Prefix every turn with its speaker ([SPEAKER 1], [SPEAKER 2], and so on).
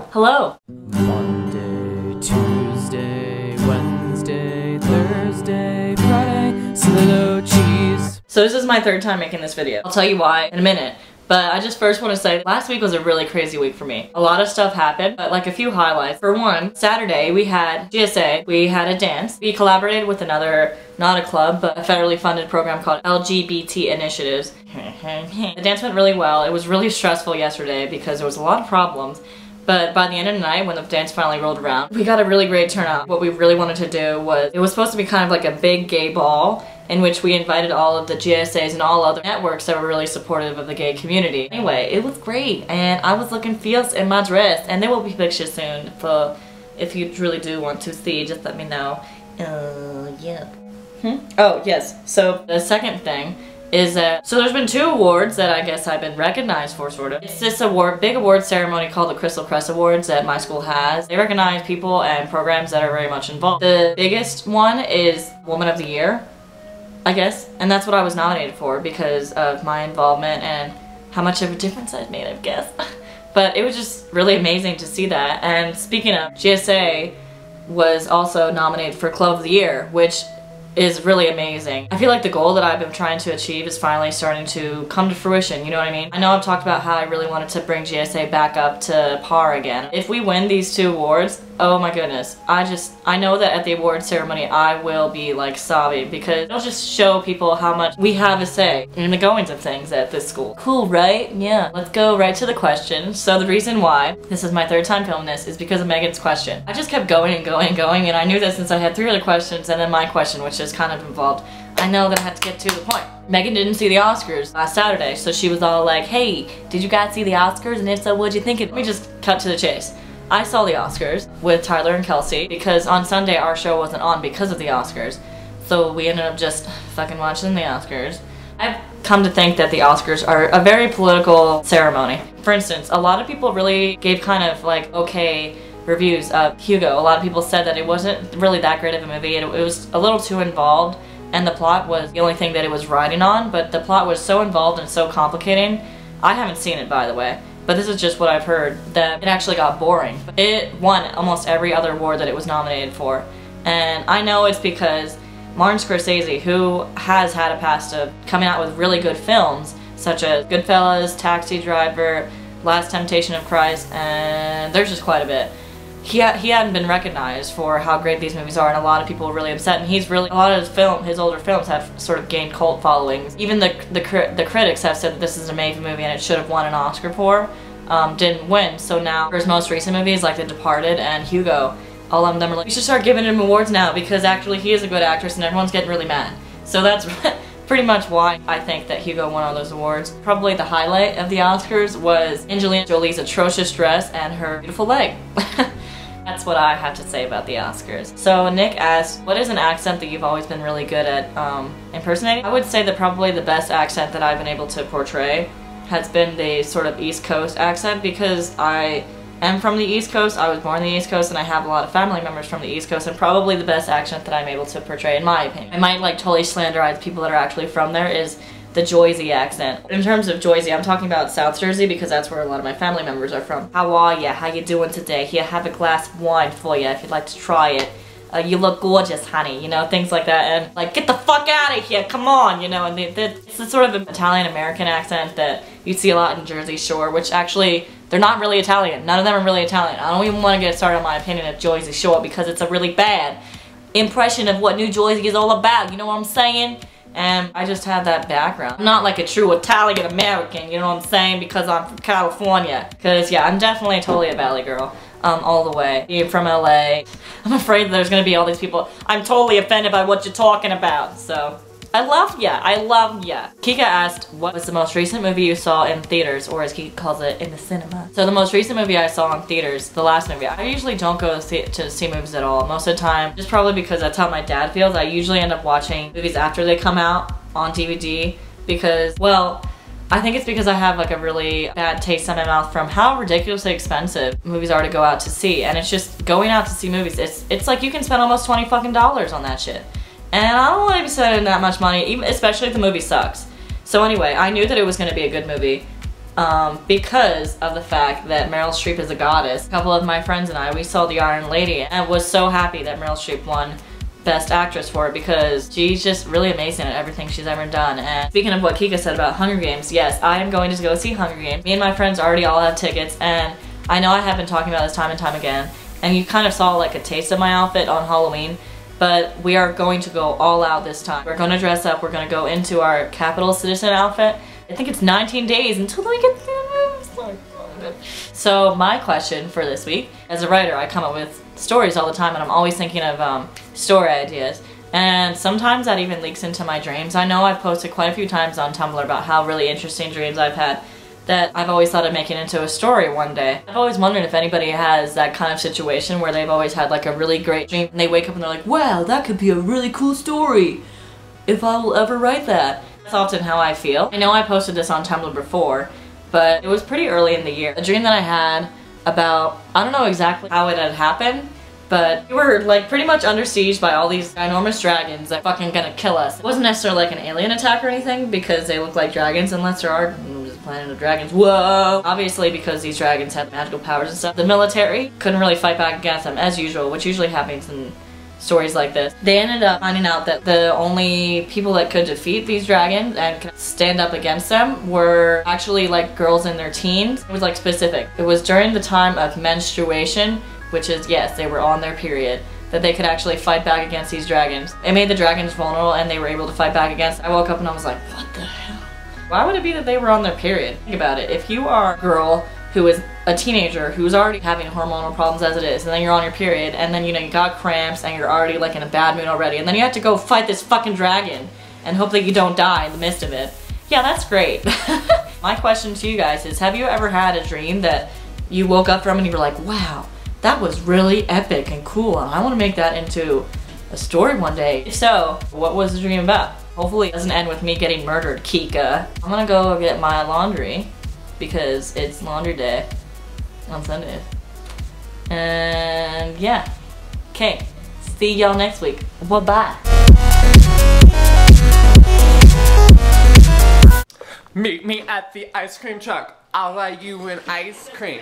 [SPEAKER 1] Hello.
[SPEAKER 2] Monday, Tuesday, Wednesday, Thursday, Friday, Solilocheese.
[SPEAKER 1] So this is my third time making this video. I'll tell you why in a minute. But I just first want to say last week was a really crazy week for me. A lot of stuff happened, but like a few highlights. For one, Saturday we had GSA, we had a dance. We collaborated with another, not a club, but a federally funded program called LGBT Initiatives. The dance went really well. It was really stressful yesterday because there was a lot of problems. But by the end of the night, when the dance finally rolled around, we got a really great turnout. What we really wanted to do was, it was supposed to be kind of like a big gay ball in which we invited all of the GSAs and all other networks that were really supportive of the gay community. Anyway, it was great, and I was looking fierce in my dress, and there will be pictures soon, for if you really do want to see, just let me know. Yeah. Oh, yes. So the second thing is that, so there's been 2 awards that I guess I've been recognized for, sort of. It's this big award ceremony called the Crystal Crest Awards that my school has. They recognize people and programs that are very much involved. The biggest one is Woman of the Year, I guess, and that's what I was nominated for because of my involvement and how much of a difference I've made, I guess. But it was just really amazing to see that. And speaking of, GSA was also nominated for Club of the Year, which is really amazing. I feel like the goal that I've been trying to achieve is finally starting to come to fruition, you know what I mean? I know I've talked about how I really wanted to bring GSA back up to par again. If we win these 2 awards, oh my goodness, I know that at the award ceremony I will be like sobbing because it'll just show people how much we have a say in the goings of things at this school. Cool, right? Yeah. Let's go right to the question. So the reason why this is my 3rd time filming this is because of Megan's question. I just kept going and going and going, and I knew that since I had 3 other questions and then my question, which is kind of involved, I know that I had to get to the point. Megan didn't see the Oscars last Saturday, so she was all like, hey, did you guys see the Oscars? And if so, what'd you think of it? Let me just cut to the chase. I saw the Oscars with Tyler and Kelsey because on Sunday our show wasn't on because of the Oscars. So we ended up just fucking watching the Oscars. I've come to think that the Oscars are a very political ceremony. For instance, a lot of people really gave kind of like okay reviews of Hugo. A lot of people said that it wasn't really that great of a movie. It was a little too involved, and the plot was the only thing that it was riding on, but the plot was so involved and so complicating. I haven't seen it, by the way, but this is just what I've heard, that it actually got boring. It won almost every other award that it was nominated for, and I know it's because Martin Scorsese, who has had a past of coming out with really good films, such as Goodfellas, Taxi Driver, Last Temptation of Christ, and there's just quite a bit. He hadn't been recognized for how great these movies are, and a lot of people were really upset, and a lot of his older films have sort of gained cult followings. Even the critics have said that this is an amazing movie and it should have won an Oscar for, didn't win. So now, for his most recent movies like The Departed and Hugo, all of them are like, we should start giving him awards now because actually he is a good actress and everyone's getting really mad. So that's pretty much why I think that Hugo won all those awards. Probably the highlight of the Oscars was Angelina Jolie's atrocious dress and her beautiful leg. That's what I have to say about the Oscars. So Nick asked, what is an accent that you've always been really good at impersonating? I would say that probably the best accent that I've been able to portray has been the sort of East Coast accent because I am from the East Coast, I was born in the East Coast, and I have a lot of family members from the East Coast, and probably the best accent that I'm able to portray, in my opinion. I might like totally slanderize people that are actually from there, is the Jersey accent. In terms of Jersey, I'm talking about South Jersey because that's where a lot of my family members are from. How are ya? How you doing today? Here, have a glass of wine for you if you'd like to try it. You look gorgeous, honey, you know, things like that, and like, get the fuck out of here, come on, you know, and it's the sort of Italian-American accent that you see a lot in Jersey Shore, which actually, they're not really Italian. None of them are really Italian. I don't even want to get started on my opinion of Jersey Shore because it's a really bad impression of what New Jersey is all about, you know what I'm saying? And I just have that background. I'm not like a true Italian-American, you know what I'm saying, because I'm from California. Because, yeah, I'm definitely totally a Valley girl. All the way. Being from LA, I'm afraid there's gonna be all these people, I'm totally offended by what you're talking about, so. I love ya. Kika asked, what was the most recent movie you saw in theaters, or as Kika calls it, in the cinema? So the most recent movie I saw in theaters, the last movie, I usually don't go to see movies at all. Most of the time, just probably because that's how my dad feels, I usually end up watching movies after they come out on DVD because, well, I think it's because I have like a really bad taste in my mouth from how ridiculously expensive movies are to go out to see, and it's just going out to see movies. It's like you can spend almost $20 fucking on that shit, and I don't want to be spending that much money, even especially if the movie sucks. So anyway, I knew that it was going to be a good movie. because of the fact that Meryl Streep is a goddess. A couple of my friends and I, we saw The Iron Lady and was so happy that Meryl Streep won Best Actress for it because she's just really amazing at everything she's ever done. And speaking of what Kika said about Hunger Games, yes, I am going to go see Hunger Games. Me and my friends already all have tickets, and I know I have been talking about this time and time again, and you kind of saw like a taste of my outfit on Halloween, but we are going to go all out this time. We're going to dress up, we're going to go into our Capital Citizen outfit. I think it's 19 days until we get So my question for this week, as a writer I come up with stories all the time and I'm always thinking of story ideas, and sometimes that even leaks into my dreams. I know I've posted quite a few times on Tumblr about how really interesting dreams I've had that I've always thought of making into a story one day. I've always wondered if anybody has that kind of situation where they've always had like a really great dream and they wake up and they're like, wow, that could be a really cool story if I will ever write that. That's often how I feel. I know I posted this on Tumblr before, but it was pretty early in the year. A dream that I had about, I don't know exactly how it had happened, but we were like pretty much under siege by all these enormous dragons that fucking gonna kill us. It wasn't necessarily like an alien attack or anything because they look like dragons unless there are planet of dragons. Whoa! Obviously because these dragons have magical powers and stuff. The military couldn't really fight back against them as usual, which usually happens in stories like this. They ended up finding out that the only people that could defeat these dragons and stand up against them were actually like girls in their teens. It was like specific. It was during the time of menstruation, which is, yes, they were on their period, that they could actually fight back against these dragons. It made the dragons vulnerable and they were able to fight back against. I woke up and I was like, what the hell? Why would it be that they were on their period? Think about it. If you are a girl who is a teenager who's already having hormonal problems as it is, and then you're on your period, and then you know you got cramps and you're already like in a bad mood already, and then you have to go fight this fucking dragon and hope that you don't die in the midst of it. Yeah, that's great. My question to you guys is, have you ever had a dream that you woke up from and you were like, wow, that was really epic and cool and I want to make that into a story one day? If so, what was the dream about? Hopefully it doesn't end with me getting murdered, Kika. I'm gonna go get my laundry because it's laundry day on Sundays. And yeah. Okay. See y'all next week. Bye-bye.
[SPEAKER 3] Meet me at the ice cream truck. I'll buy you an ice cream.